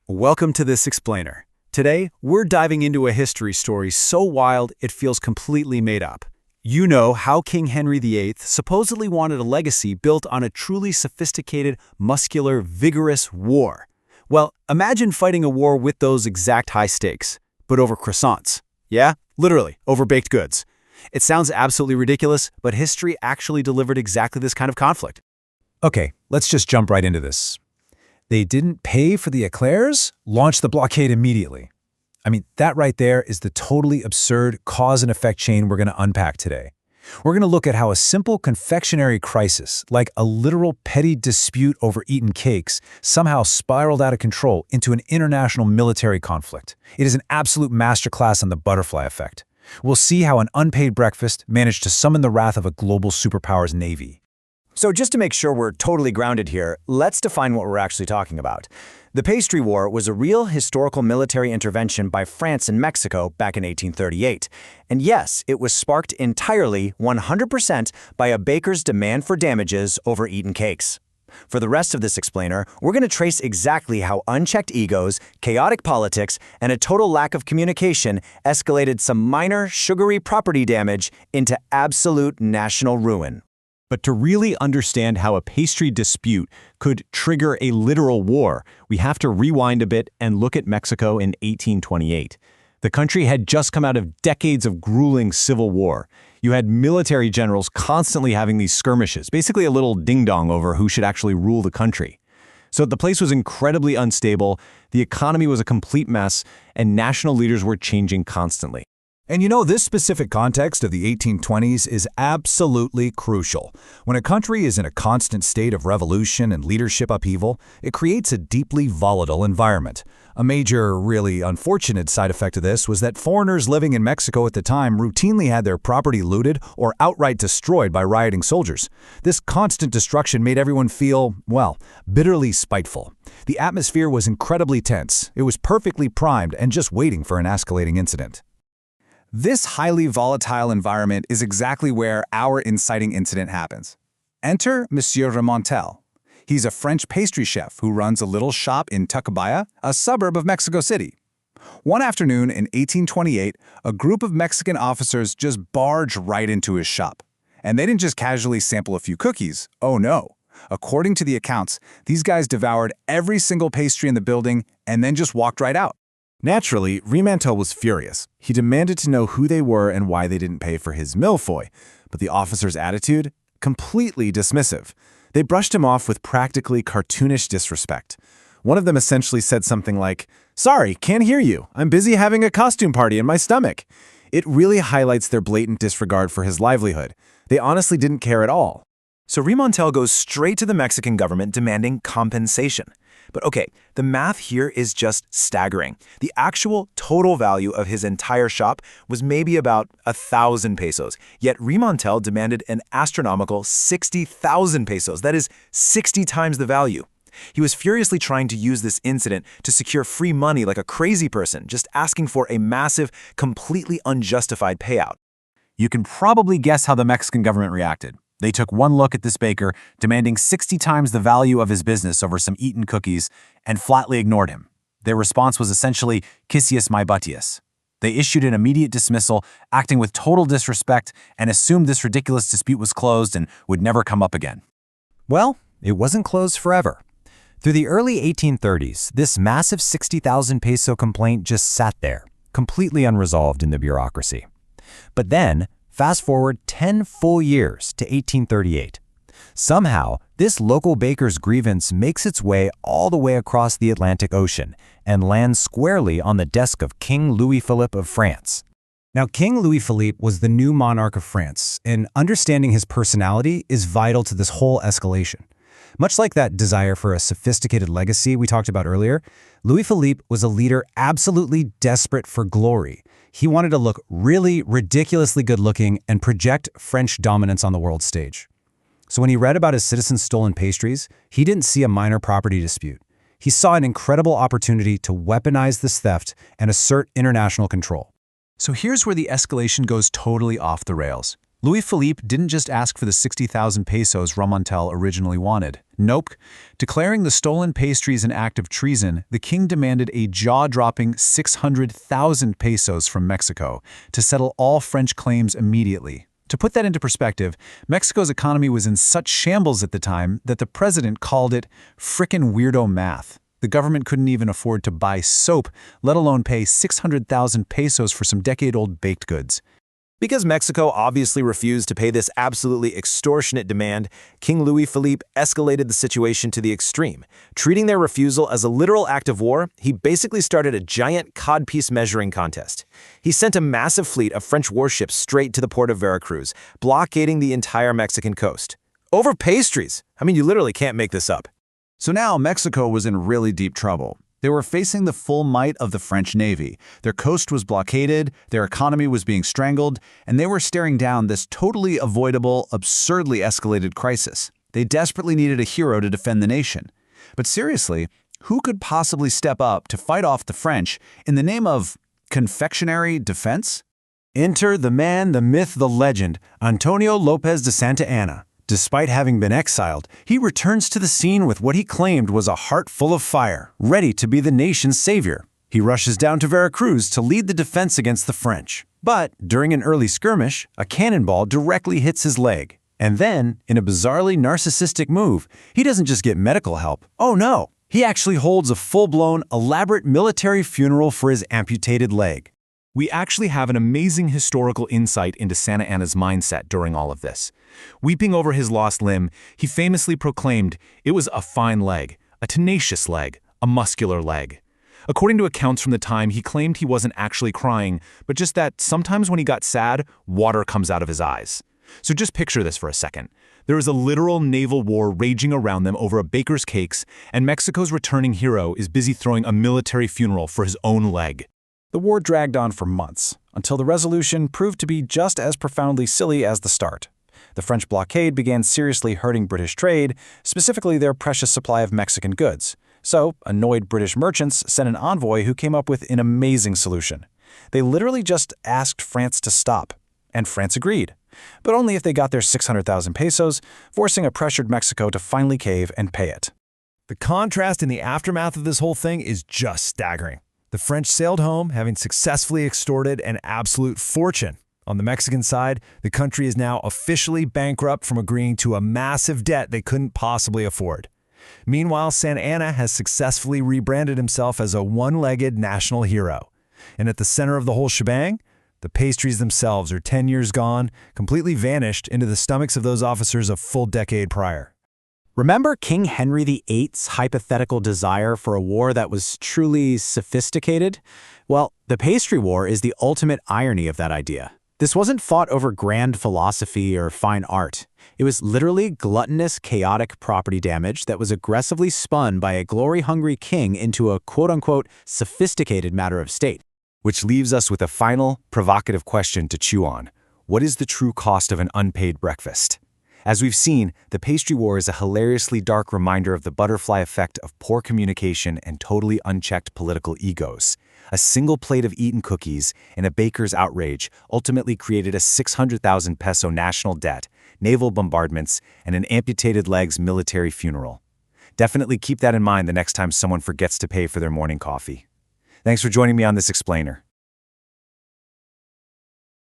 Welcome to this explainer. Today, we're diving into a history story so wild it feels completely made up. You know how King Henry VIII supposedly wanted a legacy built on a truly sophisticated, muscular, vigorous war. Well, imagine fighting a war with those exact high stakes, but over croissants. Yeah, literally, over baked goods. It sounds absolutely ridiculous, but history actually delivered exactly this kind of conflict. Okay, let's just jump right into this. They didn't pay for the éclairs? Launch the blockade immediately. I mean, that right there is the totally absurd cause and effect chain we're going to unpack today. We're going to look at how a simple confectionery crisis, like a literal petty dispute over eaten cakes, somehow spiraled out of control into an international military conflict. It is an absolute masterclass on the butterfly effect. We'll see how an unpaid breakfast managed to summon the wrath of a global superpower's navy. So just to make sure we're totally grounded here, let's define what we're actually talking about. The Pastry War was a real historical military intervention by France and Mexico back in 1838. And yes, it was sparked entirely, 100%, by a baker's demand for damages over eaten cakes. For the rest of this explainer, we're going to trace exactly how unchecked egos, chaotic politics, and a total lack of communication escalated some minor, sugary property damage into absolute national ruin. But to really understand how a pastry dispute could trigger a literal war, we have to rewind a bit and look at Mexico in 1828. The country had just come out of decades of grueling civil war. You had military generals constantly having these skirmishes, basically a little ding-dong over who should actually rule the country. So the place was incredibly unstable, the economy was a complete mess, and national leaders were changing constantly. And you know, this specific context of the 1820s is absolutely crucial. When a country is in a constant state of revolution and leadership upheaval, it creates a deeply volatile environment. A major, really unfortunate side effect of this was that foreigners living in Mexico at the time routinely had their property looted or outright destroyed by rioting soldiers. This constant destruction made everyone feel, well, bitterly spiteful. The atmosphere was incredibly tense. It was perfectly primed and just waiting for an escalating incident. This highly volatile environment is exactly where our inciting incident happens. Enter Monsieur Remontel. He's a French pastry chef who runs a little shop in Tacubaya, a suburb of Mexico City. One afternoon in 1828, a group of Mexican officers just barged right into his shop. And they didn't just casually sample a few cookies. Oh no. According to the accounts, these guys devoured every single pastry in the building and then just walked right out. Naturally, Remontel was furious. He demanded to know who they were and why they didn't pay for his mille-feuille, but the officers' attitude? Completely dismissive. They brushed him off with practically cartoonish disrespect. One of them essentially said something like, "Sorry, can't hear you. I'm busy having a costume party in my stomach." It really highlights their blatant disregard for his livelihood. They honestly didn't care at all. So Remontel goes straight to the Mexican government demanding compensation. But okay, the math here is just staggering. The actual total value of his entire shop was maybe about 1,000 pesos, yet Remontel demanded an astronomical 60,000 pesos. That is 60 times the value. He was furiously trying to use this incident to secure free money like a crazy person, just asking for a massive, completely unjustified payout. You can probably guess how the Mexican government reacted. They took one look at this baker, demanding 60 times the value of his business over some eaten cookies, and flatly ignored him. Their response was essentially "Quisius my butius." They issued an immediate dismissal, acting with total disrespect, and assumed this ridiculous dispute was closed and would never come up again. Well, it wasn't closed forever. Through the early 1830s, this massive 60,000 peso complaint just sat there, completely unresolved in the bureaucracy. But then, fast forward 10 full years to 1838. Somehow, this local baker's grievance makes its way all the way across the Atlantic Ocean and lands squarely on the desk of King Louis-Philippe of France. Now, King Louis-Philippe was the new monarch of France, and understanding his personality is vital to this whole escalation. Much like that desire for a sophisticated legacy we talked about earlier, Louis-Philippe was a leader absolutely desperate for glory. He wanted to look really ridiculously good-looking and project French dominance on the world stage. So when he read about his citizens' stolen pastries, he didn't see a minor property dispute. He saw an incredible opportunity to weaponize this theft and assert international control. So here's where the escalation goes totally off the rails. Louis-Philippe didn't just ask for the 60,000 pesos Remontel originally wanted. Nope. Declaring the stolen pastries an act of treason, the king demanded a jaw-dropping 600,000 pesos from Mexico to settle all French claims immediately. To put that into perspective, Mexico's economy was in such shambles at the time that the president called it frickin' weirdo math. The government couldn't even afford to buy soap, let alone pay 600,000 pesos for some decade-old baked goods. Because Mexico obviously refused to pay this absolutely extortionate demand, King Louis-Philippe escalated the situation to the extreme. Treating their refusal as a literal act of war, he basically started a giant codpiece measuring contest. He sent a massive fleet of French warships straight to the port of Veracruz, blockading the entire Mexican coast. Over pastries! I mean, you literally can't make this up. So now Mexico was in really deep trouble. They were facing the full might of the French Navy. Their coast was blockaded, their economy was being strangled, and they were staring down this totally avoidable, absurdly escalated crisis. They desperately needed a hero to defend the nation. But seriously, who could possibly step up to fight off the French in the name of confectionery defense? Enter the man, the myth, the legend, Antonio Lopez de Santa Anna. Despite having been exiled, he returns to the scene with what he claimed was a heart full of fire, ready to be the nation's savior. He rushes down to Veracruz to lead the defense against the French. But during an early skirmish, a cannonball directly hits his leg. And then, in a bizarrely narcissistic move, he doesn't just get medical help. Oh no! He actually holds a full-blown, elaborate military funeral for his amputated leg. We actually have an amazing historical insight into Santa Anna's mindset during all of this. Weeping over his lost limb, he famously proclaimed it was a fine leg, a tenacious leg, a muscular leg. According to accounts from the time, he claimed he wasn't actually crying, but just that sometimes when he got sad, water comes out of his eyes. So just picture this for a second. There is a literal naval war raging around them over a baker's cakes, and Mexico's returning hero is busy throwing a military funeral for his own leg. The war dragged on for months, until the resolution proved to be just as profoundly silly as the start. The French blockade began seriously hurting British trade, specifically their precious supply of Mexican goods. So, annoyed British merchants sent an envoy who came up with an amazing solution. They literally just asked France to stop, and France agreed. But only if they got their 600,000 pesos, forcing a pressured Mexico to finally cave and pay it. The contrast in the aftermath of this whole thing is just staggering. The French sailed home, having successfully extorted an absolute fortune. On the Mexican side, the country is now officially bankrupt from agreeing to a massive debt they couldn't possibly afford. Meanwhile, Santa Anna has successfully rebranded himself as a one-legged national hero. And at the center of the whole shebang, the pastries themselves are 10 years gone, completely vanished into the stomachs of those officers a full decade prior. Remember King Henry VIII's hypothetical desire for a war that was truly sophisticated? Well, the Pastry War is the ultimate irony of that idea. This wasn't fought over grand philosophy or fine art. It was literally gluttonous, chaotic property damage that was aggressively spun by a glory-hungry king into a quote-unquote sophisticated matter of state. Which leaves us with a final, provocative question to chew on. What is the true cost of an unpaid breakfast? As we've seen, the Pastry War is a hilariously dark reminder of the butterfly effect of poor communication and totally unchecked political egos. A single plate of eaten cookies and a baker's outrage ultimately created a 600,000 peso national debt, naval bombardments, and an amputated leg's military funeral. Definitely keep that in mind the next time someone forgets to pay for their morning coffee. Thanks for joining me on this explainer.